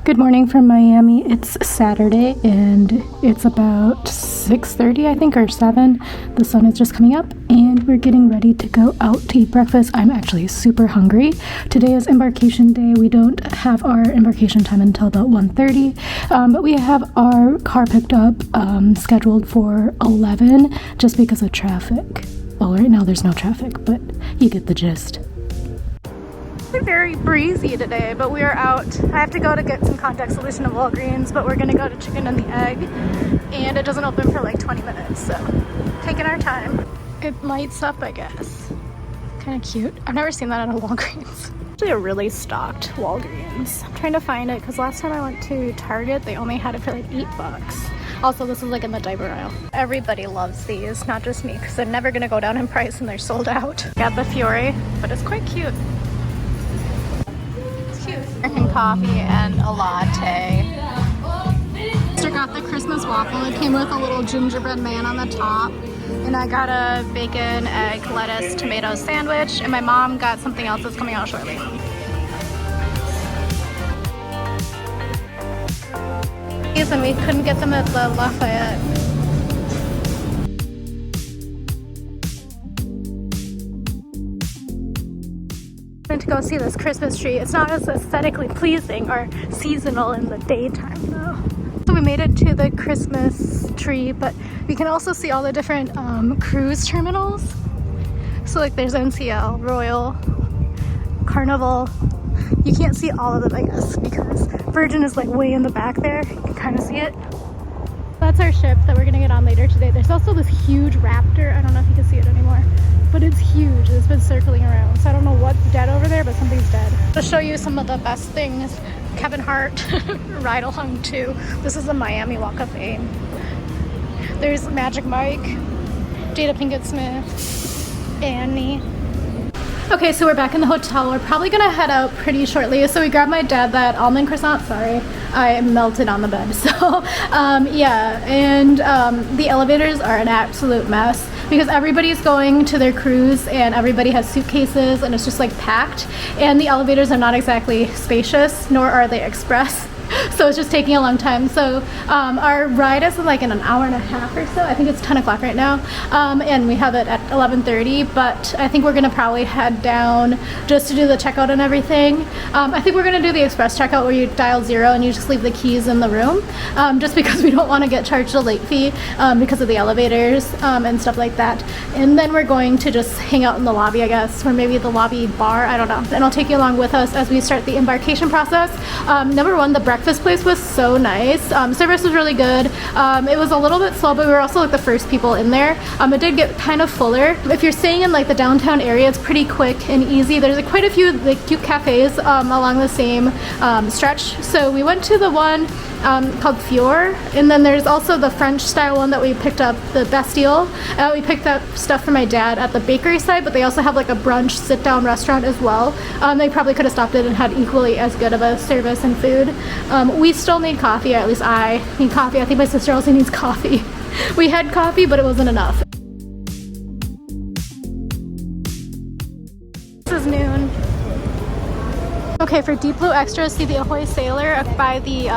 Good morning from Miami. It's Saturday and it's about 6:30 I think, or 7. The sun is just coming up and we're getting ready to go out to eat breakfast. I'm actually super hungry. Today is embarkation day. We don't have our embarkation time until about 1:30, but we have our car picked up scheduled for 11 just because of traffic. Well, right now there's no traffic, but you get the gist. Very breezy today, but we are out. I have to go to get some contact solution at Walgreens, but we're gonna go to Chicken and the Egg, and it doesn't open for like 20 minutes, so taking our time. It lights up, I guess. Kind of cute. I've never seen that at a Walgreens. Actually a really stocked Walgreens. I'm trying to find it because last time I went to Target, they only had it for like $8. Also, this is like in the diaper aisle. Everybody loves these, not just me, because they're never gonna go down in price and they're sold out. Got the Fiore, but it's quite cute. American coffee and a latte. I got the Christmas waffle. It came with a little gingerbread man on the top. And I got a bacon, egg, lettuce, tomato sandwich. And my mom got something else that's coming out shortly. And we couldn't get them at the Lafayette. To go see this Christmas tree. It's not as aesthetically pleasing or seasonal in the daytime though. So we made it to the Christmas tree, but we can also see all the different cruise terminals. So like there's NCL, Royal, Carnival. You can't see all of them, I guess, because Virgin is like way in the back there. You can kind of see it. That's our ship that we're gonna get on later today. There's also this huge raptor. I don't know if you can see it anymore, but it's huge. It's been circling around. So I don't know what's dead over there, but something's dead. I'll show you some of the best things. Kevin Hart ride along too. This is the Miami Walk of Fame. There's Magic Mike, Jada Pinkett Smith, Annie. Okay, so we're back in the hotel. We're probably gonna head out pretty shortly. So we grabbed my dad that almond croissant. Sorry, I melted on the bed. So yeah, and the elevators are an absolute mess because everybody's going to their cruise and everybody has suitcases and it's just like packed. And the elevators are not exactly spacious, nor are they express. So it's just taking a long time. So our ride is like in an hour and a half or so. I think it's 10 o'clock right now, and we have it at 11:30, but I think we're gonna probably head down just to do the checkout and everything. I think we're gonna do the express checkout where you dial 0 and you just leave the keys in the room, just because we don't want to get charged a late fee because of the elevators and stuff like that. And then we're going to just hang out in the lobby, I guess, or maybe the lobby bar, I don't know. And I'll take you along with us as we start the embarkation process. Number one, the breakfast place was so nice. Service was really good. It was a little bit slow, but we were also like the first people in there. It did get kind of fuller. If you're staying in like the downtown area, it's pretty quick and easy. There's like quite a few like cute cafes along the same stretch. So we went to the one called Fiore, and then there's also the French style one that we picked up, the Bastille. We picked up stuff for my dad at the bakery side, but they also have like a brunch sit down restaurant as well. They probably could have stopped it and had equally as good of a service and food. We still need coffee, or at least I need coffee. I think my sister also needs coffee. We had coffee, but it wasn't enough. This is noon. Okay, for Deep Blue Extras, see the Ahoy Sailor by the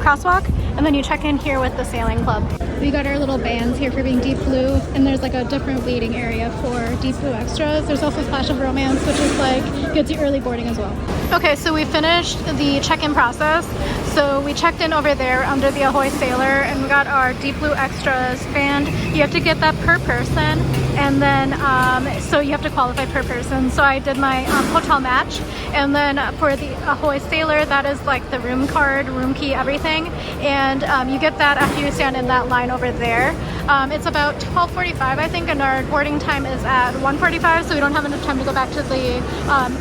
crosswalk, and then you check in here with the sailing club. We got our little bands here for being Deep Blue, and there's like a different waiting area for Deep Blue Extras. There's also Splash of Romance, which is like gets you early boarding as well. Okay, so we finished the check-in process. So we checked in over there under the Ahoy Sailor, and we got our Deep Blue Extras band. You have to get that per person, and then so you have to qualify per person. So I did my hotel match, and then for the Ahoy Sailor, that is like the room card, room key, everything, and you get that after you stand in that line over there. It's about 12:45, I think, and our boarding time is at 1:45, so we don't have enough time to go back to the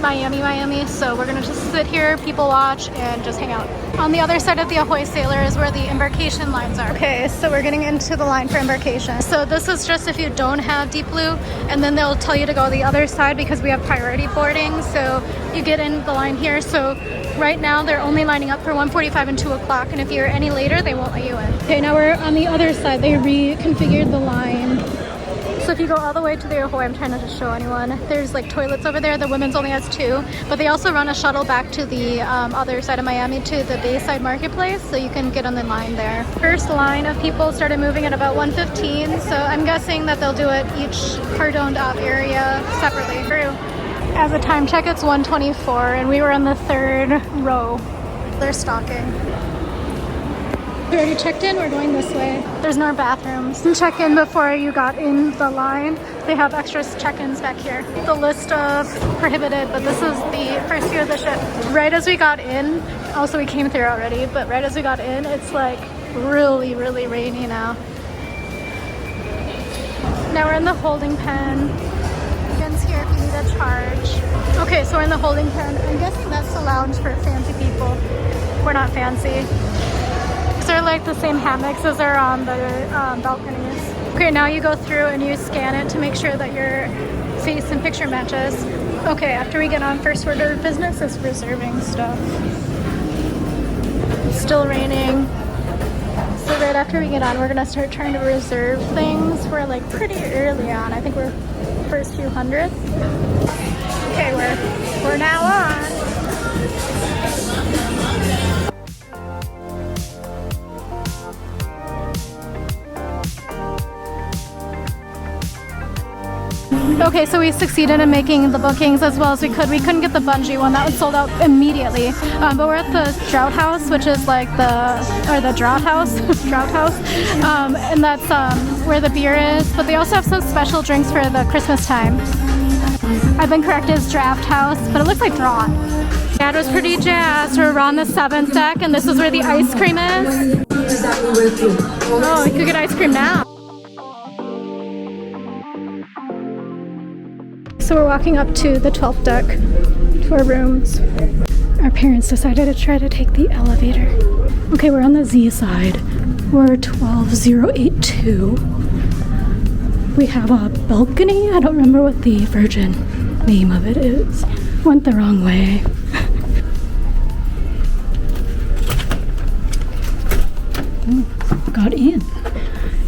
Miami. So we're gonna just sit here, people watch, and just hang out. On the other side of the Ahoy Sailor is where the embarkation lines are. Okay, so we're getting into the line for embarkation. So this is just if you don't have Deep Blue, and then they'll tell you to go the other side because we have priority boarding. So you get in the line here. So right now they're only lining up for 1:45 and 2 o'clock, and if you're any later, they won't let you in. Okay, now we're on the other side. They reconfigured the line. So if you go all the way to the Ahoy, I'm trying not to show anyone, there's like toilets over there. The women's only has 2, but they also run a shuttle back to the other side of Miami to the Bayside Marketplace, so you can get on the line there. First line of people started moving at about 1:15, so I'm guessing that they'll do it each cordoned off area separately. As a time check, it's 1:24, and we were on the 3rd row. They're stocking. We already checked in, we're going this way. There's no bathrooms. You check in before you got in the line. They have extra check-ins back here. The list of prohibited, but this is the first year of the ship. Right as we got in, also we came through already, but right as we got in, it's like really, really rainy now. Now we're in the holding pen. It's here if you need a charge. Okay, so we're in the holding pen. I'm guessing that's the lounge for fancy people. We're not fancy. They're like the same hammocks as are on the balconies. Okay, now you go through and you scan it to make sure that your face and picture matches. Okay, after we get on, first order of business is reserving stuff. It's still raining. So right after we get on, we're gonna start trying to reserve things. We're like pretty early on. I think we're first few hundred. Okay, we're now on. Okay, so we succeeded in making the bookings as well as we could. We couldn't get the bungee one, that was sold out immediately. But we're at the Drought House, which is like the Drought House, Drought House, and that's where the beer is. But they also have some special drinks for the Christmas time. I've been corrected as Draft House, but it looks like Draught. Dad was pretty jazzed. We're on the 7th deck, and this is where the ice cream is. Oh, we could get ice cream now. So we're walking up to the 12th deck to our rooms. Our parents decided to try to take the elevator. Okay, we're on the Z side. We're 12082. We have a balcony. I don't remember what the Virgin name of it is. Went the wrong way. Got in.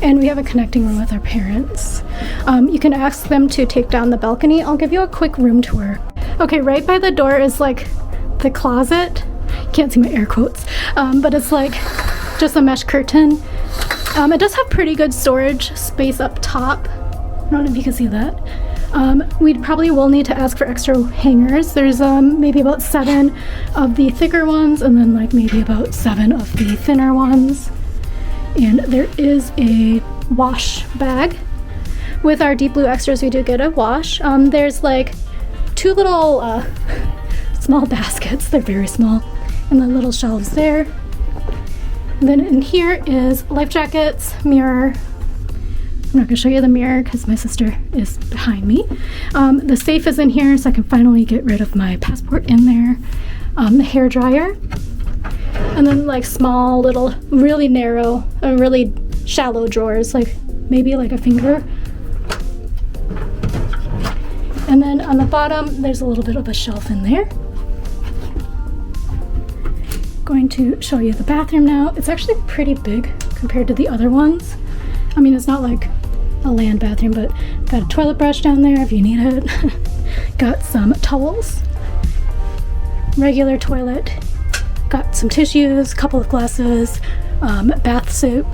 And we have a connecting room with our parents. You can ask them to take down the balcony. I'll give you a quick room tour. Okay, right by the door is like the closet. You can't see my air quotes, but it's like just a mesh curtain. It does have pretty good storage space up top. I don't know if you can see that. We probably will need to ask for extra hangers. There's maybe about 7 of the thicker ones and then like maybe about 7 of the thinner ones. And there is a wash bag. With our deep blue extras, we do get a wash. There's like 2 little small baskets. They're very small. And the little shelves there. And then in here is life jackets, mirror. I'm not gonna show you the mirror because my sister is behind me. The safe is in here, so I can finally get rid of my passport in there. The hair dryer. And then like small little, really narrow, really shallow drawers, like maybe like a finger. And then on the bottom, there's a little bit of a shelf in there. Going to show you the bathroom now. It's actually pretty big compared to the other ones. I mean, it's not like a land bathroom, but got a toilet brush down there if you need it. Got some towels, regular toilet, got some tissues, couple of glasses, bath soap,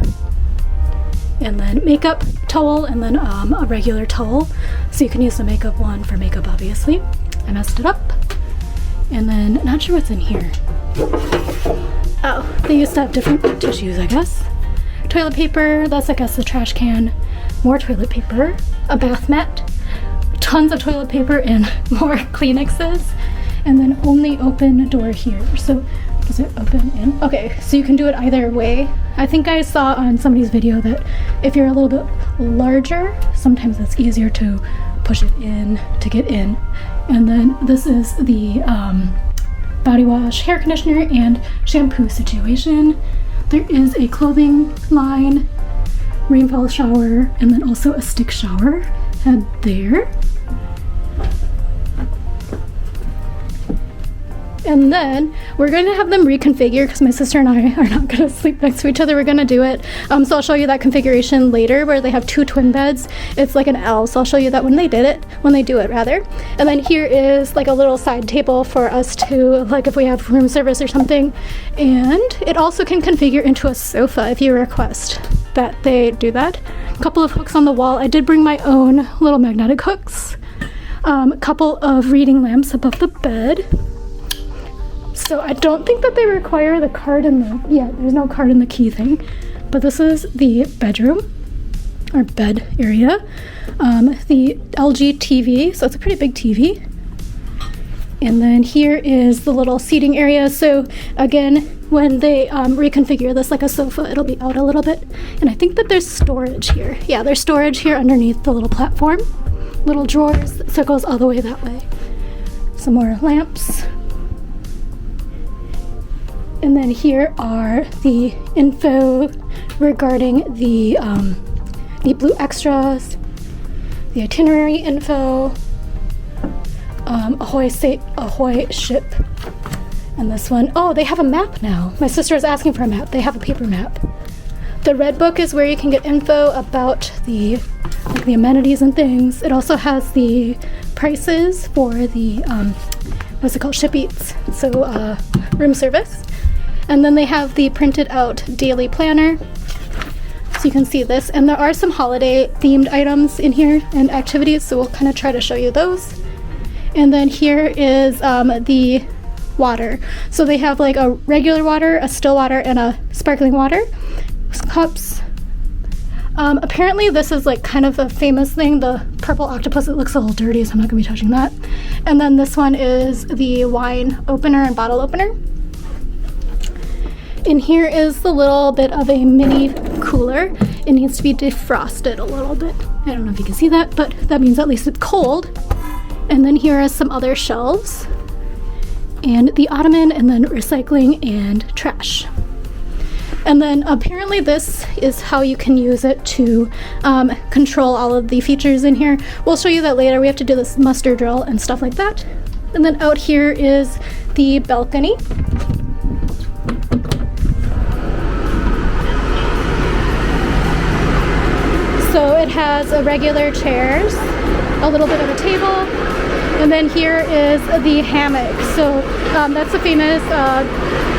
and then makeup towel, and then a regular towel. So you can use the makeup one for makeup, obviously. I messed it up. And then, not sure what's in here. Oh, they used to have different tissues, I guess. Toilet paper, that's I guess the trash can. More toilet paper, a bath mat, tons of toilet paper, and more Kleenexes. And then only open door here. So, does it open in? Okay, so you can do it either way. I think I saw on somebody's video that if you're a little bit larger, sometimes it's easier to push it in to get in. And then this is the body wash, hair conditioner, and shampoo situation. There is a clothing line, rainfall shower, and then also a stick shower head there. And then we're going to have them reconfigure because my sister and I are not going to sleep next to each other. We're going to do it. So I'll show you that configuration later where they have 2 twin beds. It's like an L, so I'll show you that when they do it rather. And then here is like a little side table for us to, like if we have room service or something. And it also can configure into a sofa if you request that they do that. A couple of hooks on the wall. I did bring my own little magnetic hooks. A couple of reading lamps above the bed. So I don't think that they require the card in the, yeah, there's no card in the key thing. But this is the bedroom, or bed area. The LG TV, so it's a pretty big TV. And then here is the little seating area. So again, when they reconfigure this like a sofa, it'll be out a little bit. And I think that there's storage here. Yeah, there's storage here underneath the little platform. Little drawers, so it goes all the way that way. Some more lamps. And then here are the info regarding the blue extras, the itinerary info, ahoy ship, and this one. Oh, they have a map now. My sister is asking for a map. They have a paper map. The red book is where you can get info about the amenities and things. It also has the prices for the what's it called, ship eats, so room service. And then they have the printed out daily planner, so you can see this. And there are some holiday themed items in here and activities, so we'll kind of try to show you those. And then here is the water. So they have like a regular water, a still water, and a sparkling water cups. Apparently this is like kind of a famous thing, the purple octopus. It looks a little dirty, so I'm not gonna be touching that. And then this one is the wine opener and bottle opener. And here is the little bit of a mini cooler. It needs to be defrosted a little bit. I don't know if you can see that, but that means at least it's cold. And then here are some other shelves and the ottoman, and then recycling and trash. And then apparently this is how you can use it to control all of the features in here. We'll show you that later. We have to do this muster drill and stuff like that. And then out here is the balcony. So it has a regular chairs, a little bit of a table, and then here is the hammock. So that's the famous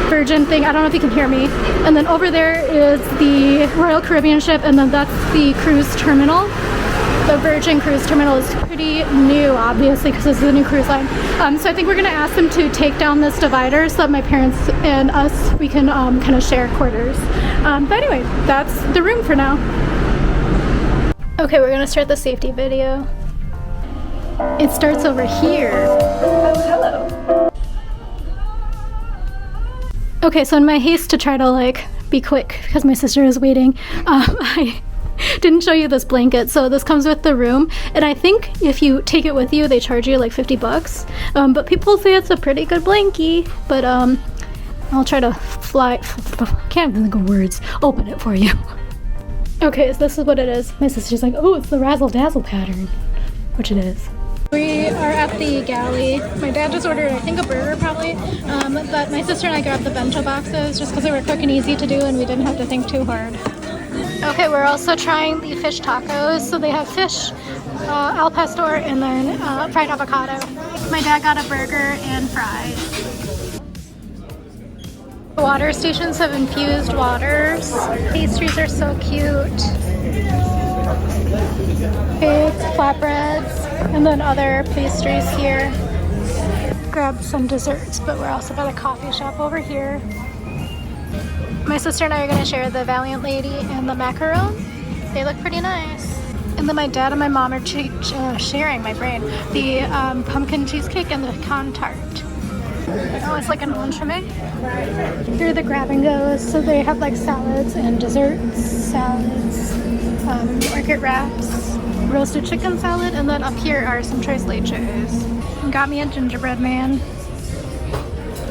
Virgin thing. I don't know if you can hear me. And then over there is the Royal Caribbean ship, and then that's the cruise terminal. The Virgin cruise terminal is pretty new, obviously, because this is a new cruise line. So I think we're going to ask them to take down this divider so that my parents and us, we can kind of share quarters. But anyway, that's the room for now. Okay, we're gonna start the safety video. It starts over here. Oh, hello. Okay, so in my haste to try to like be quick because my sister is waiting, I didn't show you this blanket. So this comes with the room, and I think if you take it with you, they charge you like $50. But people say it's a pretty good blankie. But I'll try to can't even think of words. Open it for you. Okay, so this is what it is. My sister's like, oh, it's the Razzle Dazzle pattern, which it is. We are at the Galley. My dad just ordered, I think, a burger probably, but my sister and I grabbed the bento boxes just because they were quick and easy to do and we didn't have to think too hard. Okay, we're also trying the fish tacos. So they have fish, al pastor, and then fried avocado. My dad got a burger and fries. Water stations have infused waters. Pastries are so cute. Cakes, flatbreads, and then other pastries here. Grabbed some desserts, but we're also by the coffee shop over here. My sister and I are going to share the Valiant Lady and the macaron. They look pretty nice. And then my dad and my mom are sharing, my brain, the pumpkin cheesecake and the pecan tart. Oh, it's like an entremet. Here are the grab and goes. So they have like salads and desserts, salads, market wraps, roasted chicken salad, and then up here are some tres leches. Got me a gingerbread man.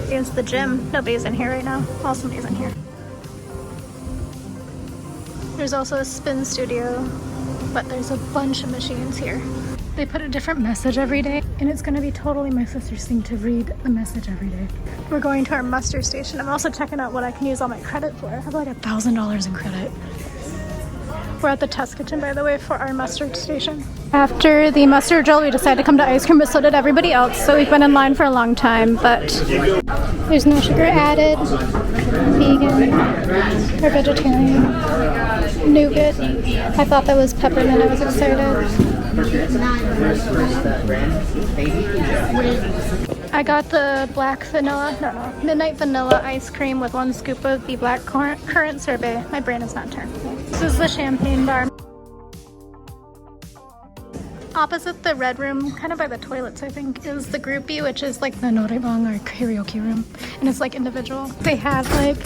Here's the gym. Nobody's in here right now. Well, somebody's in here. There's also a spin studio, but there's a bunch of machines here. They put a different message every day, and it's gonna be totally my sister's thing to read the message every day. We're going to our muster station. I'm also checking out what I can use all my credit for. I have like $1,000 in credit. We're at the test kitchen, by the way, for our mustard station. After the mustard drill, we decided to come to ice cream, but so did everybody else. So we've been in line for a long time, but there's no sugar added, vegan, or vegetarian, nougat. I thought that was peppermint. I was excited. I got the midnight vanilla ice cream with 1 scoop of the black currant sorbet. My brain is not turned. This is the champagne bar. Opposite the red room, kind of by the toilets, I think, is the groupie, which is like the norebang or karaoke room, and it's like individual. They have like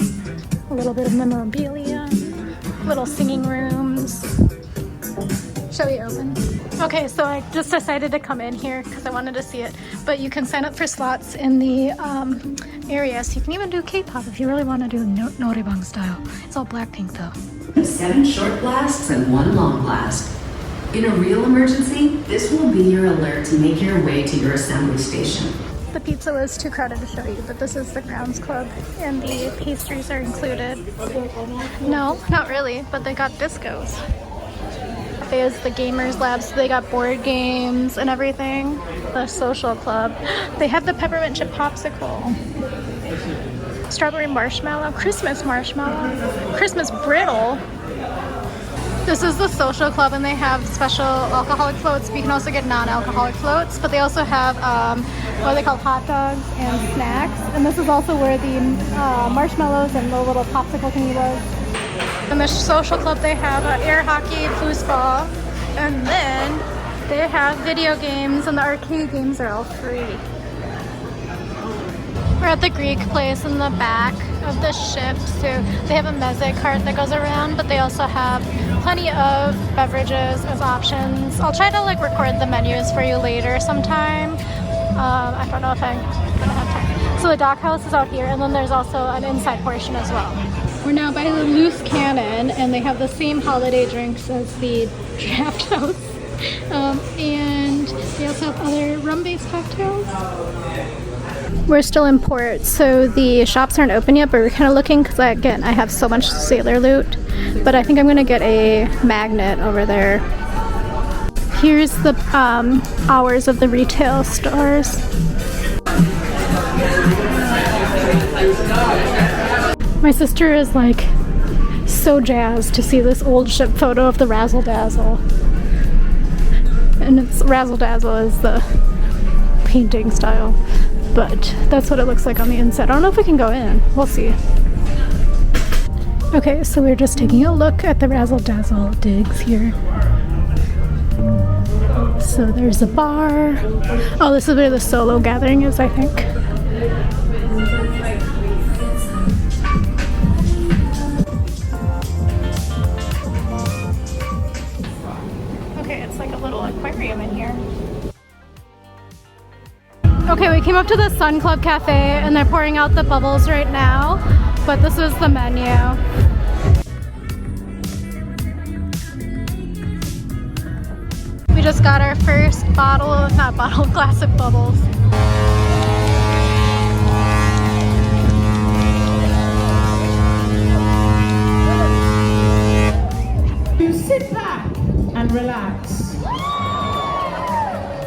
a little bit of memorabilia, little singing rooms. Shall we open? Okay, so I just decided to come in here because I wanted to see it, but you can sign up for slots in the area, so you can even do K-pop if you really want to do norebang style. It's all Blackpink though. 7 short blasts and 1 long blast. In a real emergency, this will be your alert to make your way to your assembly station. The pizza was too crowded to show you, but this is the Grounds Club, and the pastries are included. No, not really, but they got discos. There's the gamers lab, so they got board games and everything. The social club. They have the peppermint chip popsicle. Strawberry marshmallow, Christmas marshmallow, Christmas brittle. This is the social club, and they have special alcoholic floats. You can also get non-alcoholic floats, but they also have what they call hot dogs and snacks. And this is also where the marshmallows and the little popsicle thingy was. In the social club, they have air hockey, foosball, and then they have video games, and the arcade games are all free. We're at the Greek place in the back of the ship, so they have a meze cart that goes around, but they also have plenty of beverages as options. I'll try to like record the menus for you later sometime. I don't know if I'm gonna have time. So the dock house is out here, and then there's also an inside portion as well. We're now by the Loose Cannon, and they have the same holiday drinks as the Draft House. And they also have other rum-based cocktails. We're still in port, so the shops aren't open yet, but we're kind of looking because, again, I have so much sailor loot. But I think I'm going to get a magnet over there. Here's the hours of the retail stores. My sister is like so jazzed to see this old ship photo of the Razzle Dazzle. And it's Razzle Dazzle is the painting style. But that's what it looks like on the inside. I don't know if we can go in. We'll see. Okay, so we're just taking a look at the Razzle Dazzle digs here. So there's a bar. Oh, this is where the solo gathering is, I think. Okay, it's like a little aquarium in here. Okay, we came up to the Sun Club Cafe, and they're pouring out the bubbles right now, but this is the menu. We just got our first glass of bubbles. You sit back and relax.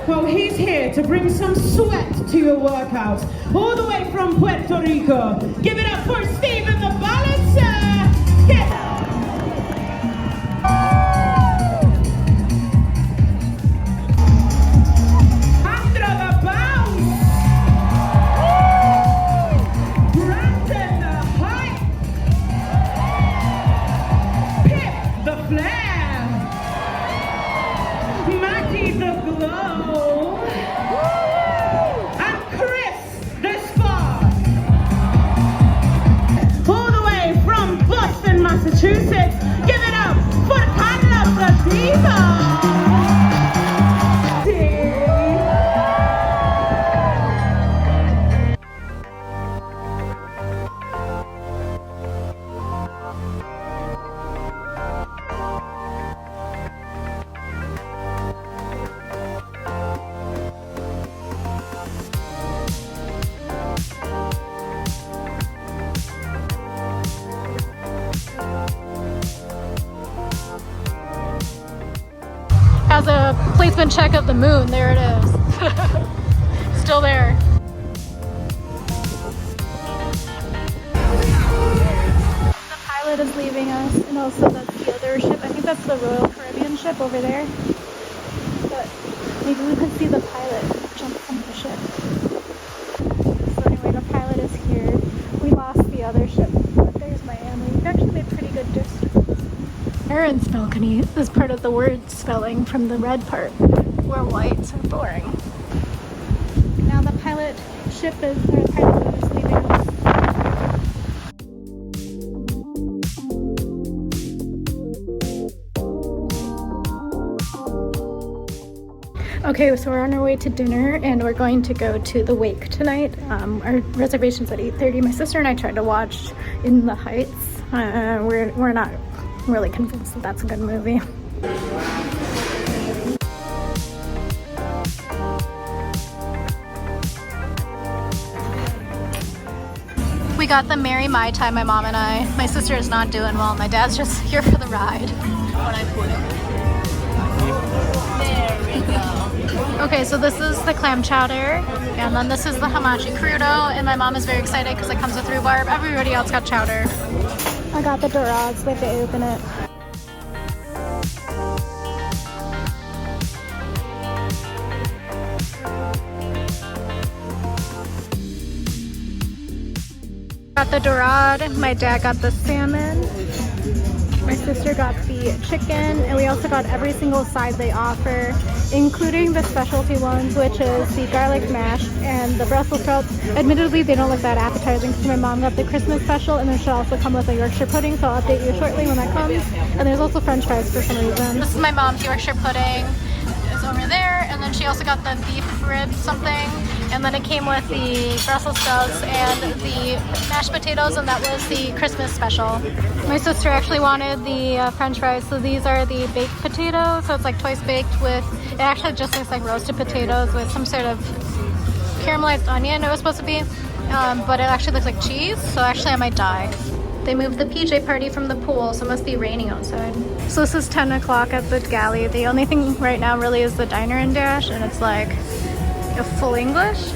Well, he's here to bring some sweat to your workout, all the way from Puerto Rico. Give it up for Steven the Balancer! Get up! Andra the Bounce! Brandon the Hype! Pip the Flair! Maggie the Glow! And Chris the Spark! All the way from Boston, Massachusetts, give it up for Carla the Diva! placement check of the moon. There it is. Still there. The pilot is leaving us, and also that's the other ship. I think that's the Royal Caribbean ship over there. But maybe we could see the pilot jump from the ship. So anyway, the pilot is here. We lost the other ship, but there's Miami. We've actually made pretty good distance. Aaron's balcony is part of the word spelling from the red part, where whites are boring. Now the pilot ship is, or the pilot boat is leaving us. Okay, so we're on our way to dinner and we're going to go to the wake tonight. Our reservation's at 8:30. My sister and I tried to watch In the Heights. We're not really convinced that that's a good movie. We got the Merry Mai Tai, my mom and I. My sister is not doing well. My dad's just here for the ride. Okay, so this is the clam chowder, and then this is the hamachi crudo, and my mom is very excited because it comes with rhubarb. Everybody else got chowder. I got the dorades, we have to open it. Got the dorade, my dad got the salmon, my sister got the chicken, and we also got every single side they offer, including the specialty ones, which is the garlic mash and the Brussels sprouts. Admittedly, they don't look that appetizing because my mom got the Christmas special, and then she'll also come with a Yorkshire pudding, so I'll update you shortly when that comes. And there's also French fries for some reason. This is my mom's Yorkshire pudding. It's over there, and then she also got the beef rib something, and then it came with the Brussels sprouts and the mashed potatoes, and that was the Christmas special. My sister actually wanted the French fries, so these are the baked potatoes, so it's like twice baked with, it actually just looks like roasted potatoes with some sort of caramelized onion it was supposed to be, but it actually looks like cheese, so actually I might die. They moved the PJ party from the pool, so it must be raining outside. So this is 10 o'clock at the Galley. The only thing right now really is the diner and dash, and it's like a full English.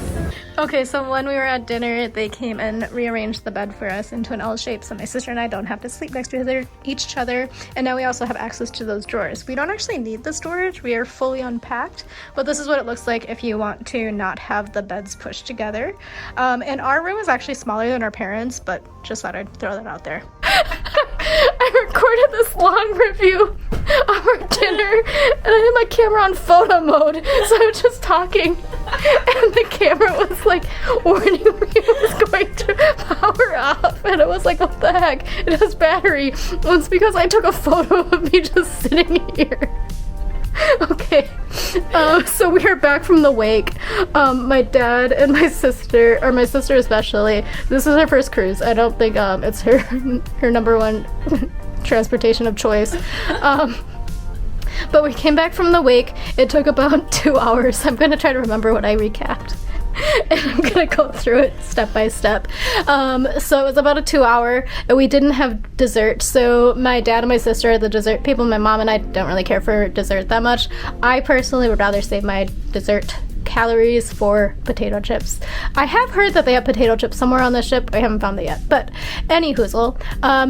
Okay, so when we were at dinner, they came and rearranged the bed for us into an L shape, so my sister and I don't have to sleep next to each other, and now we also have access to those drawers. We don't actually need the storage, we are fully unpacked, but this is what it looks like if you want to not have the beds pushed together. And our room is actually smaller than our parents', but just thought I'd throw that out there. I recorded this long review of our dinner, and I had my camera on photo mode, so I was just talking, and the camera was like warning me it was going to power off, and it was like, what the heck, it has battery. Well, it's because I took a photo of me just sitting here. Okay, so we are back from the wake. My dad and my sister, or my sister especially, this is her first cruise. I don't think it's her number one transportation of choice. But we came back from the wake. It took about 2 hours. I'm gonna try to remember what I recapped. And I'm gonna go through it step by step. So it was about a 2 hour, and we didn't have dessert. So my dad and my sister are the dessert people. My mom and I don't really care for dessert that much. I personally would rather save my dessert calories for potato chips. I have heard that they have potato chips somewhere on the ship. I haven't found it yet. But any hoozle.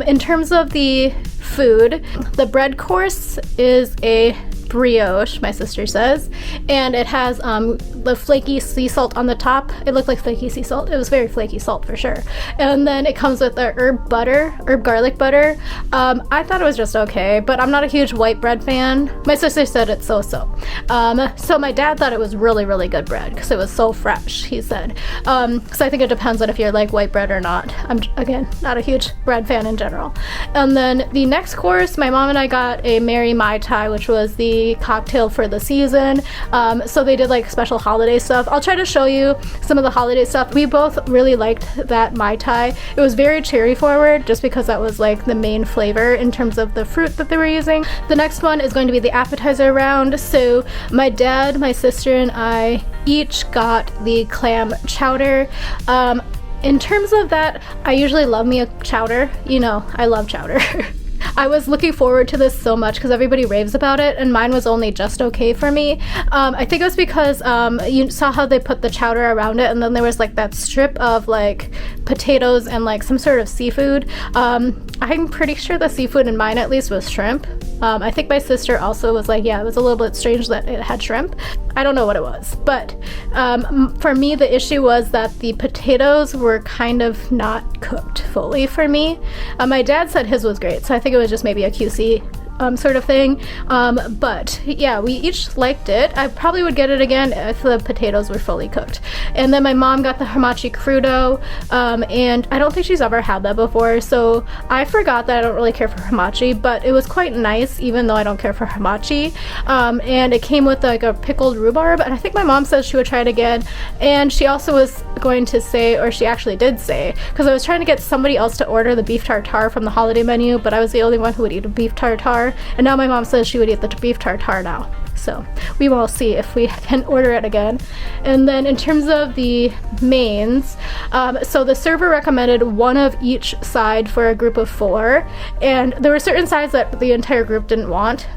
In terms of the food, the bread course is a brioche, my sister says, and it has the flaky sea salt on the top. It looked like flaky sea salt. It was very flaky salt for sure. And then it comes with the herb garlic butter. I thought it was just okay, but I'm not a huge white bread fan. My sister said it's so-so. So my dad thought it was really, really good bread because it was so fresh, he said. So I think it depends on if you're like white bread or not. I'm, again, not a huge bread fan in general. And then the next course, my mom and I got a Merry Mai Tai, which was the cocktail for the season. So they did like special holiday stuff. I'll try to show you some of the holiday stuff. We both really liked that Mai Tai. It was very cherry forward just because that was like the main flavor in terms of the fruit that they were using. The next one is going to be the appetizer round. So my dad, my sister, and I each got the clam chowder. In terms of that, I usually love me a chowder. You know, I love chowder. I was looking forward to this so much because everybody raves about it, and mine was only just okay for me. I think it was because you saw how they put the chowder around it, and then there was like that strip of like potatoes and like some sort of seafood. I'm pretty sure the seafood in mine at least was shrimp. I think my sister also was like, yeah, it was a little bit strange that it had shrimp. I don't know what it was, but for me the issue was that the potatoes were kind of not cooked fully for me. My dad said his was great, so I think it was just maybe a QC sort of thing, but yeah, we each liked it. I probably would get it again if the potatoes were fully cooked. And then my mom got the hamachi crudo, and I don't think she's ever had that before, so I forgot that I don't really care for hamachi, but it was quite nice even though I don't care for hamachi. And it came with like a pickled rhubarb, and I think my mom says she would try it again, and she also was going to say, or she actually did say, because I was trying to get somebody else to order the beef tartare from the holiday menu, but I was the only one who would eat a beef tartare. And now my mom says she would eat the beef tartare now. So we will see if we can order it again. And then in terms of the mains, so the server recommended one of each side for a group of 4. And there were certain sides that the entire group didn't want,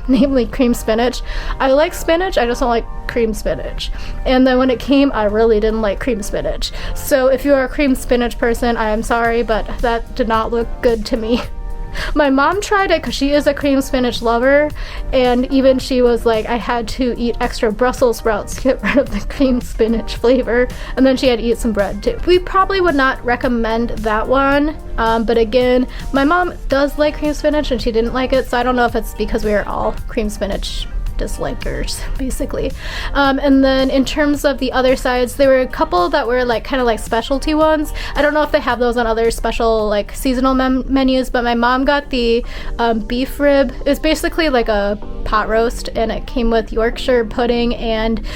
namely cream spinach. I like spinach, I just don't like cream spinach. And then when it came, I really didn't like cream spinach. So if you're a cream spinach person, I am sorry, but that did not look good to me. My mom tried it because she is a cream spinach lover, and even she was like, I had to eat extra Brussels sprouts to get rid of the cream spinach flavor, and then she had to eat some bread too. We probably would not recommend that one, but again, my mom does like cream spinach and she didn't like it, so I don't know if it's because we are all cream spinach dislikers, basically. And then in terms of the other sides, there were a couple that were like kind of like specialty ones. I don't know if they have those on other special like seasonal menus, but my mom got the beef rib. It's basically like a pot roast, and it came with Yorkshire pudding and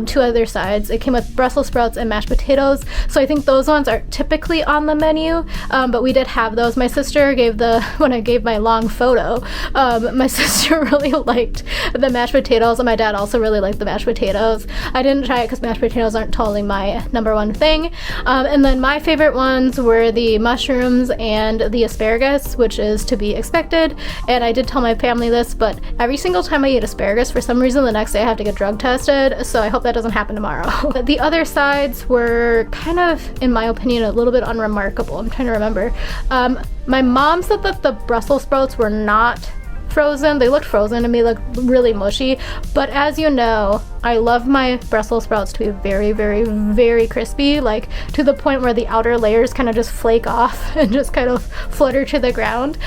2 other sides. It came with Brussels sprouts and mashed potatoes, so I think those ones are typically on the menu, but we did have those. My sister gave when I gave my long photo, my sister really liked the mashed potatoes, and my dad also really liked the mashed potatoes. I didn't try it because mashed potatoes aren't totally my number one thing. And then my favorite ones were the mushrooms and the asparagus, which is to be expected, and I did tell my family this, but every single time I eat asparagus, for some reason the next day I have to get drug tested, so I hope that doesn't happen tomorrow. The other sides were kind of, in my opinion, a little bit unremarkable. I'm trying to remember. My mom said that the Brussels sprouts were not frozen. They looked frozen to me, like really mushy, but as you know, I love my Brussels sprouts to be very, very, very crispy, like to the point where the outer layers kind of just flake off and just kind of flutter to the ground.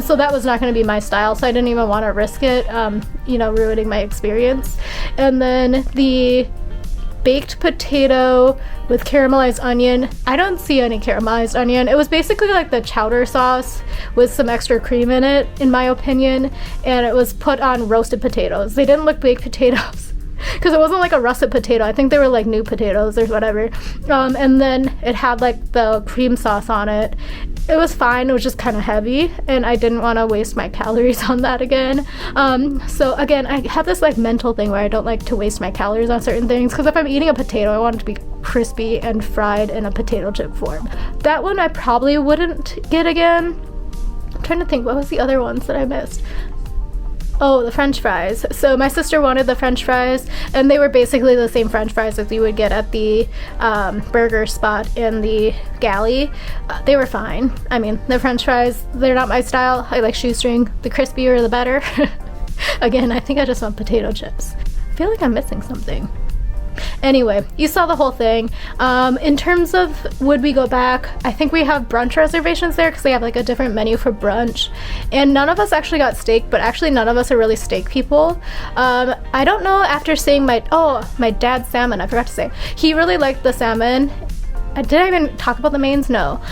So that was not going to be my style, so I didn't even want to risk it, ruining my experience. And then the baked potato with caramelized onion. I don't see any caramelized onion. It was basically like the chowder sauce with some extra cream in it, in my opinion, and it was put on roasted potatoes. They didn't look baked potatoes because it wasn't like a russet potato. I think they were like new potatoes or whatever. And then it had like the cream sauce on it. It was fine, it was just kind of heavy, and I didn't want to waste my calories on that again. So again, I have this like mental thing where I don't like to waste my calories on certain things, because if I'm eating a potato, I want it to be crispy and fried in a potato chip form. That one I probably wouldn't get again. I'm trying to think, what was the other ones that I missed? Oh, the French fries. So my sister wanted the French fries, and they were basically the same French fries as you would get at the burger spot in the Galley. They were fine. I mean, the French fries, they're not my style. I like shoestring. The crispier, the better. Again, I think I just want potato chips. I feel like I'm missing something. Anyway, you saw the whole thing. In terms of would we go back, I think we have brunch reservations there because they have like a different menu for brunch, and none of us actually got steak, but actually none of us are really steak people. I don't know, after seeing my dad's salmon, I forgot to say, he really liked the salmon. Did I even talk about the mains? No.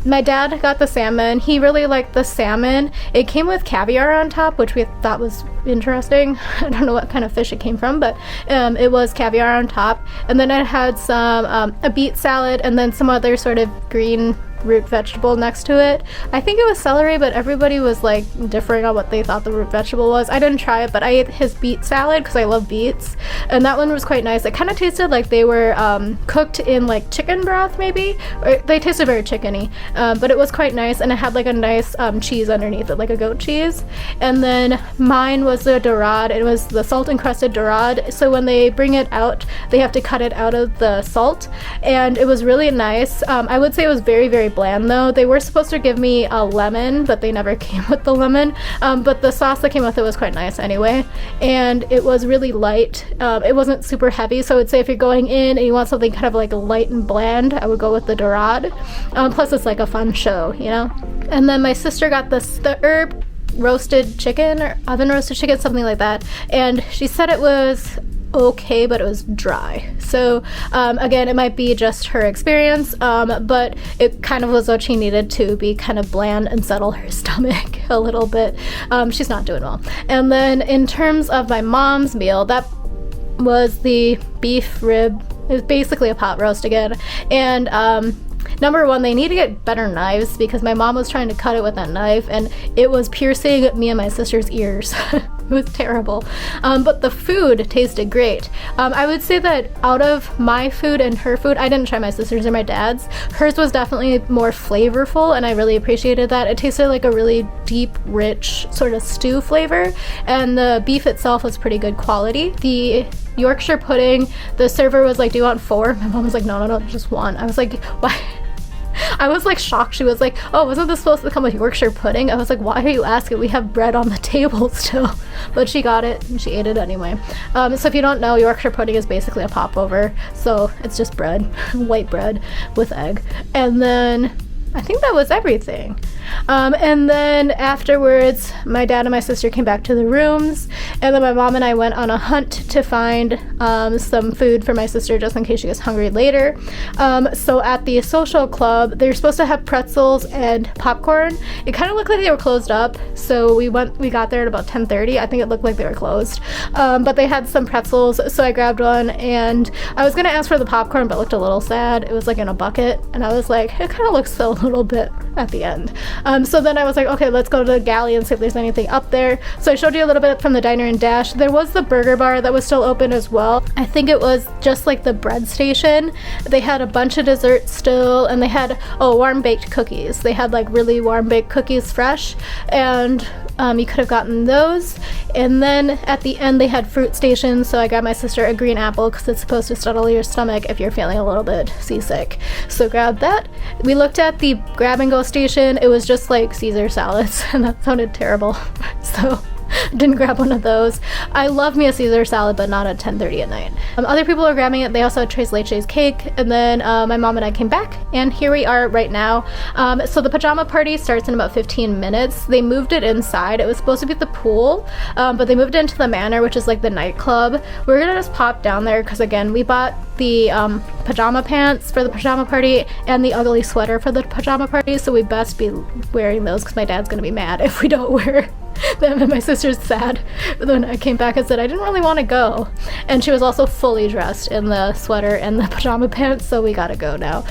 My dad got the salmon. He really liked the salmon. It came with caviar on top, which we thought was interesting. I don't know what kind of fish it came from, but it was caviar on top. And then it had some a beet salad and then some other sort of green root vegetable next to it. I think it was celery, but everybody was like differing on what they thought the root vegetable was. I didn't try it, but I ate his beet salad because I love beets, and that one was quite nice. It kind of tasted like they were cooked in like chicken broth maybe, or they tasted very chickeny, but it was quite nice, and it had like a nice cheese underneath it, like a goat cheese. And then mine was the dorade. It was the salt encrusted dorade, so when they bring it out they have to cut it out of the salt, and it was really nice. I would say it was very, very bland though. They were supposed to give me a lemon, but they never came with the lemon, but the sauce that came with it was quite nice anyway, and it was really light. It wasn't super heavy, so I would say if you're going in and you want something kind of like light and bland, I would go with the dorade. Plus it's like a fun show, you know. And then my sister got the herb roasted chicken, or oven roasted chicken, something like that, and she said it was okay, but it was dry. So again, it might be just her experience, but it kind of was what she needed to be kind of bland and settle her stomach a little bit. She's not doing well. And then in terms of my mom's meal, that was the beef rib. It was basically a pot roast again, and number one, they need to get better knives because my mom was trying to cut it with that knife and it was piercing me and my sister's ears. It was terrible. But the food tasted great. I would say that out of my food and her food, I didn't try my sister's or my dad's. Hers was definitely more flavorful, and I really appreciated that. It tasted like a really deep, rich sort of stew flavor, and the beef itself was pretty good quality. The Yorkshire pudding, the server was like, do you want 4? My mom was like, no, just 1. I was like, why? I was like shocked. She was like, oh, wasn't this supposed to come with Yorkshire pudding? I was like, why are you asking? We have bread on the table still. But she got it and she ate it anyway. So if you don't know, Yorkshire pudding is basically a popover. So it's just bread, white bread with egg. And then I think that was everything. And then afterwards, my dad and my sister came back to the rooms, and then my mom and I went on a hunt to find some food for my sister just in case she gets hungry later. So at the social club, they're supposed to have pretzels and popcorn. It kind of looked like they were closed up, so we got there at about 10:30. I think it looked like they were closed, but they had some pretzels, so I grabbed one, and I was gonna ask for the popcorn, but it looked a little sad. It was like in a bucket, and I was like, it kind of looks so a little bit at the end. So then I was like, okay, let's go to the Galley and see if there's anything up there. So I showed you a little bit from the diner and dash. There was the burger bar that was still open as well. I think it was just like the bread station. They had a bunch of desserts still, and they had warm baked cookies. They had like really warm baked cookies fresh, and you could have gotten those. And then at the end they had fruit stations, so I got my sister a green apple because it's supposed to settle your stomach if you're feeling a little bit seasick. So grab that. We looked at the grab and go station. It was just like Caesar salads and that sounded terrible. So didn't grab one of those. I love me a Caesar salad, but not at 10:30 at night. Other people are grabbing it. They also had Tres Leches cake, and then my mom and I came back, and here we are right now. So the pajama party starts in about 15 minutes. They moved it inside. It was supposed to be at the pool, but they moved it into the Manor, which is like the nightclub. We're gonna just pop down there because again, we bought the pajama pants for the pajama party and the ugly sweater for the pajama party, so we best be wearing those because my dad's gonna be mad if we don't wear them. And my sister's sad. When I came back, I said I didn't really want to go, and she was also fully dressed in the sweater and the pajama pants, so we gotta go now.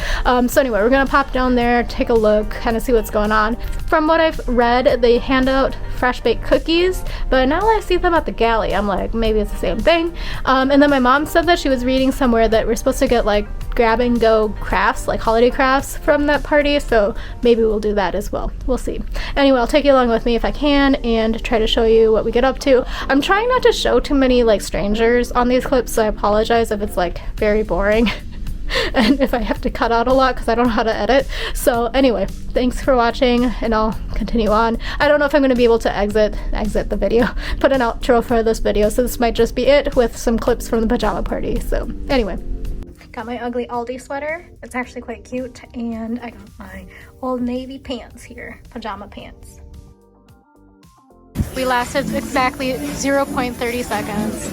So anyway, we're gonna pop down there, take a look, kind of see what's going on. From what I've read, they hand out fresh baked cookies, but now I see them at the Galley, I'm like, maybe it's the same thing. And then my mom said that she was reading somewhere that we're supposed to get like grab and go crafts, like holiday crafts from that party, so maybe we'll do that as well. We'll see. Anyway, I'll take you along with me if I can and try to show you what we get up to. I'm trying not to show too many like strangers on these clips, so I apologize if it's like very boring and if I have to cut out a lot because I don't know how to edit. So anyway, thanks for watching, and I'll continue on. I don't know if I'm going to be able to exit the video, put an outro for this video, so this might just be it with some clips from the pajama party. So anyway, got my ugly Aldi sweater. It's actually quite cute, and I got my Old Navy pants here, pajama pants. We lasted exactly 0.30 seconds.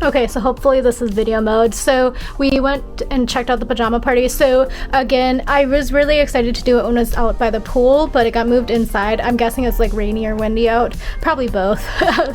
Okay, so hopefully this is video mode. So we went and checked out the pajama party. So again, I was really excited to do it when it was out by the pool, but it got moved inside. I'm guessing it's like rainy or windy out, probably both.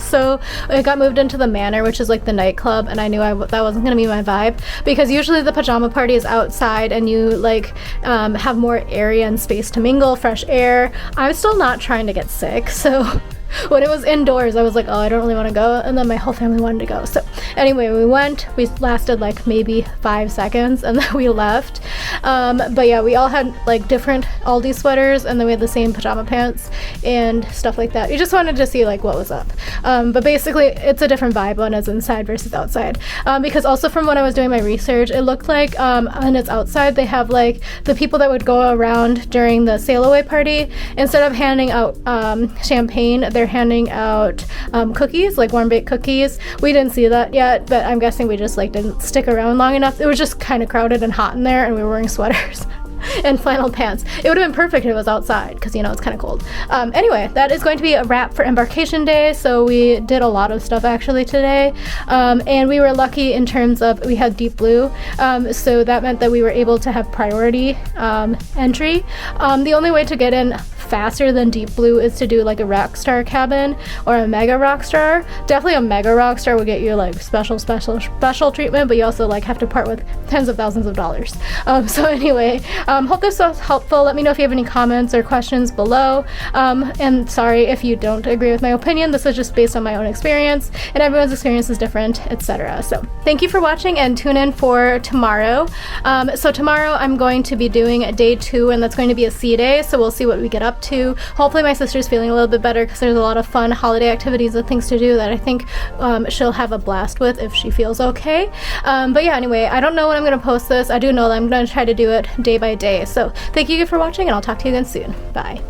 So it got moved into the Manor, which is like the nightclub, and I knew that wasn't gonna be my vibe, because usually the pajama party is outside and you like have more area and space to mingle, fresh air. I'm still not trying to get sick, so when it was indoors, I was like, oh, I don't really want to go, and then my whole family wanted to go. So anyway, we went. We lasted like maybe 5 seconds, and then we left. But yeah, we all had like different Aldi sweaters, and then we had the same pajama pants and stuff like that. We just wanted to see like what was up. But basically, it's a different vibe when it's inside versus outside. Because also from when I was doing my research, it looked like when it's outside, they have like the people that would go around during the Sailaway party, instead of handing out champagne, they're handing out cookies, like warm baked cookies. We didn't see that yet, but I'm guessing we just like didn't stick around long enough. It was just kind of crowded and hot in there, and we were wearing sweaters and flannel pants. It would have been perfect if it was outside, because you know it's kind of cold. Anyway, that is going to be a wrap for Embarkation Day. So we did a lot of stuff actually today, and we were lucky in terms of we had deep blue, so that meant that we were able to have priority entry. The only way to get in faster than deep blue is to do like a Rockstar cabin or a Mega Rockstar. Definitely a Mega Rockstar will get you like special treatment, but you also like have to part with tens of thousands of dollars. So anyway, hope this was helpful. Let me know if you have any comments or questions below. And sorry if you don't agree with my opinion. This is just based on my own experience, and everyone's experience is different, etc. So thank you for watching, and tune in for tomorrow. So tomorrow I'm going to be doing day 2, and that's going to be a sea day, so we'll see what we get up to. Hopefully my sister's feeling a little bit better, because there's a lot of fun holiday activities and things to do that I think she'll have a blast with if she feels okay. But yeah, anyway, I don't know when I'm going to post this. I do know that I'm going to try to do it day by day. So thank you for watching, and I'll talk to you again soon. Bye.